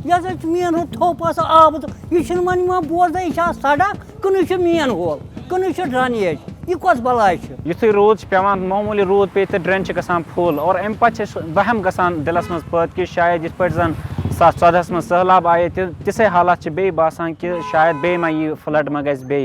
यह main road थोप आब यह वन बोजै यह सड़क कन मेन होल कन ड्रेनेज यह कस बलाय युथै रोद पेवान मामूली रोद पे तो ड्रेन गसान फुल और अम पे वहम गसान दिलस मज पद कि शायद इत पे जन 2014 में सहलाब आए तिसे हालात बे बासान कि शायद बे मा यह फ्लड मा गस बे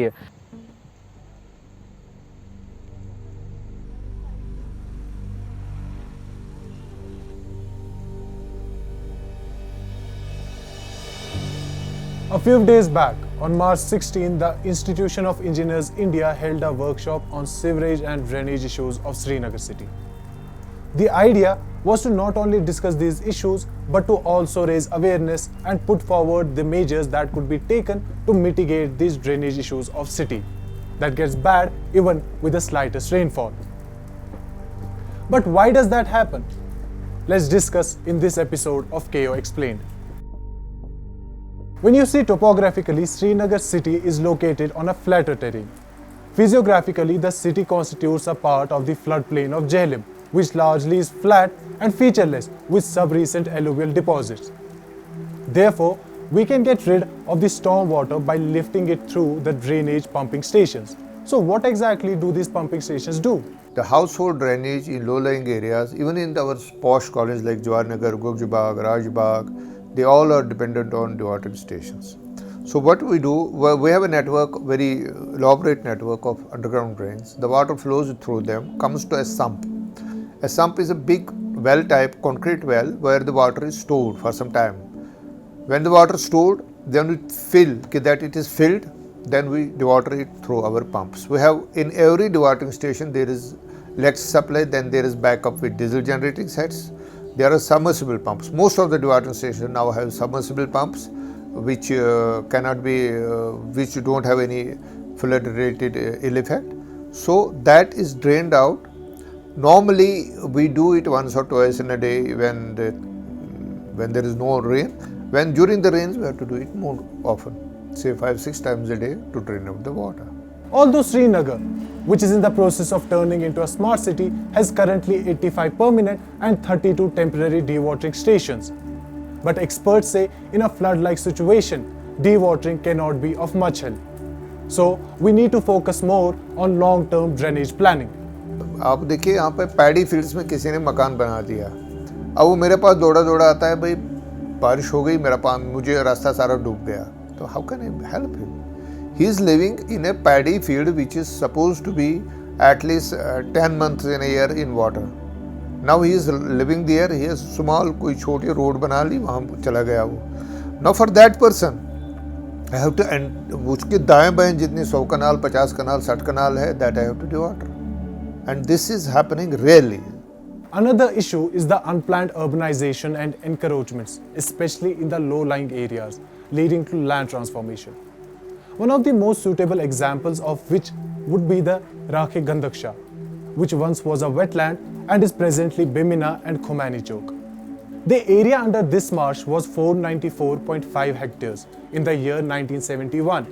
A few days back, on March 16, the Institution of Engineers India held a workshop on sewerage and drainage issues of Srinagar city. The idea was to not only discuss these issues, but to also raise awareness and put forward the measures that could be taken to mitigate these drainage issues of city that gets bad even with the slightest rainfall. But why does that happen? Let's discuss in this episode of KO Explained. When you see topographically, Srinagar city is located on a flatter terrain. Physiographically, the city constitutes a part of the floodplain of Jhelum, which largely is flat and featureless with sub-recent alluvial deposits. Therefore, we can get rid of the storm water by lifting it through the drainage pumping stations. So what exactly do these pumping stations do? The household drainage in low-lying areas, even in our posh colonies like Jawaharnagar, Gurjibagh, Rajbagh, they all are dependent on dewatering stations. So what we do, we have a network, very elaborate network of underground drains. The water flows through them, comes to a sump. A sump is a big well type concrete well where the water is stored for some time. When the water is stored, then we fill, that it is filled, then we dewater it through our pumps. We have in every dewatering station there is electric supply, then there is backup with diesel generating sets. There are submersible pumps. Most of the dewatering stations now have submersible pumps which cannot be, which don't have any flood related ill effect. So that is drained out. Normally we do it once or twice in a day when there is no rain. When during the rains we have to do it more often, say 5-6 times a day to drain out the water. Although Srinagar, which is in the process of turning into a smart city, has currently 85 permanent and 32 temporary dewatering stations. But experts say in a flood-like situation, dewatering cannot be of much help. So we need to focus more on long-term drainage planning. आप देखिए यहाँ पे paddy fields में किसी ने मकान बना दिया, अब वो मेरे पास दौड़ा दौड़ा आता है, भाई बारिश हो गई, मुझे रास्ता सारा डूब गया, तो how can I help him? He is living in a paddy field which is supposed to be at least 10 months in a year in water. Now he is living there, he has small कोई छोटी road बना ली, वहाँ चला गया वो. Now for that person, I have to उसके दाएं बाएं जितनी 100 कनाल, 50 कनाल, 60 कनाल है, that I have to dewater. And this is happening rarely. Another issue is the unplanned urbanization and encroachments, especially in the low-lying areas, leading to land transformation. One of the most suitable examples of which would be the Rakhe Gandaksha, which once was a wetland and is presently Bimina and Khomani Chowk. The area under this marsh was 494.5 hectares in the year 1971,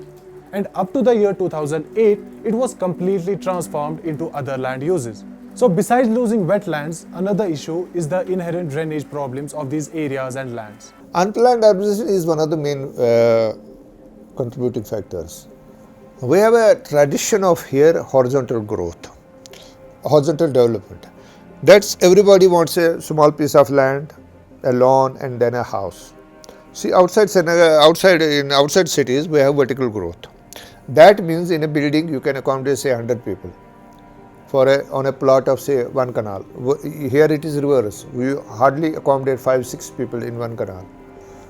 and up to the year 2008, it was completely transformed into other land uses. So besides losing wetlands, another issue is the inherent drainage problems of these areas and lands. Unplanned urbanization is one of the main contributing factors. We have a tradition of here horizontal growth, horizontal development. That's everybody wants a small piece of land, a lawn, and then a house. See, outside cities we have vertical growth. That means in a building you can accommodate say 100 people on a plot of say 1 canal. Here it is reverse. We hardly accommodate 5-6 people in 1 canal.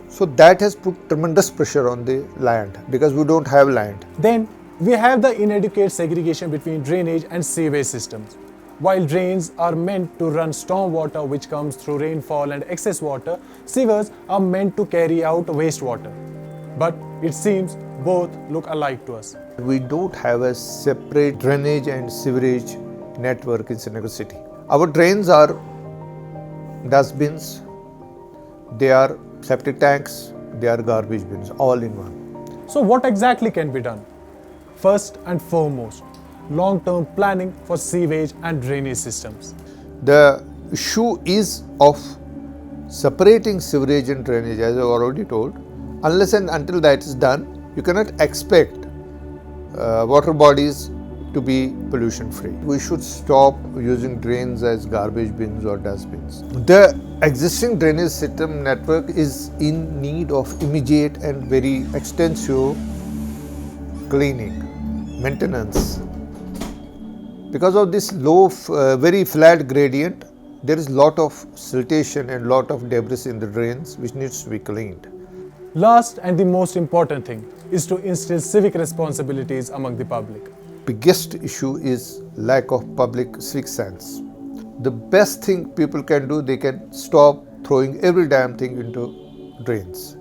So that has put tremendous pressure on the land because we don't have land. Then we have the inadequate segregation between drainage and sewage systems. While drains are meant to run storm water which comes through rainfall and excess water, sewers are meant to carry out wastewater. But it seems both look alike to us. We don't have a separate drainage and sewerage network in Srinagar city. Our drains are dustbins, they are septic tanks, they are garbage bins, all in one. So what exactly can be done? First and foremost, long-term planning for sewage and drainage systems. The issue is of separating sewerage and drainage, as I already told. Unless and until that is done, you cannot expect water bodies to be pollution free. We should stop using drains as garbage bins or dustbins. The existing drainage system network is in need of immediate and very extensive cleaning, maintenance. Because of this low, very flat gradient, there is lot of siltation and lot of debris in the drains which needs to be cleaned. Last and the most important thing is to instill civic responsibilities among the public. Biggest issue is lack of public civic sense. The best thing people can do, they can stop throwing every damn thing into drains.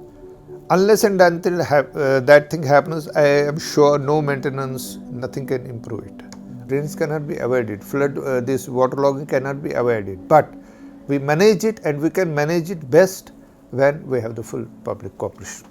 Unless and until that thing happens, I am sure no maintenance, nothing can improve it. Drains cannot be avoided, this waterlogging cannot be avoided, but we manage it, and we can manage it best when we have the full public cooperation.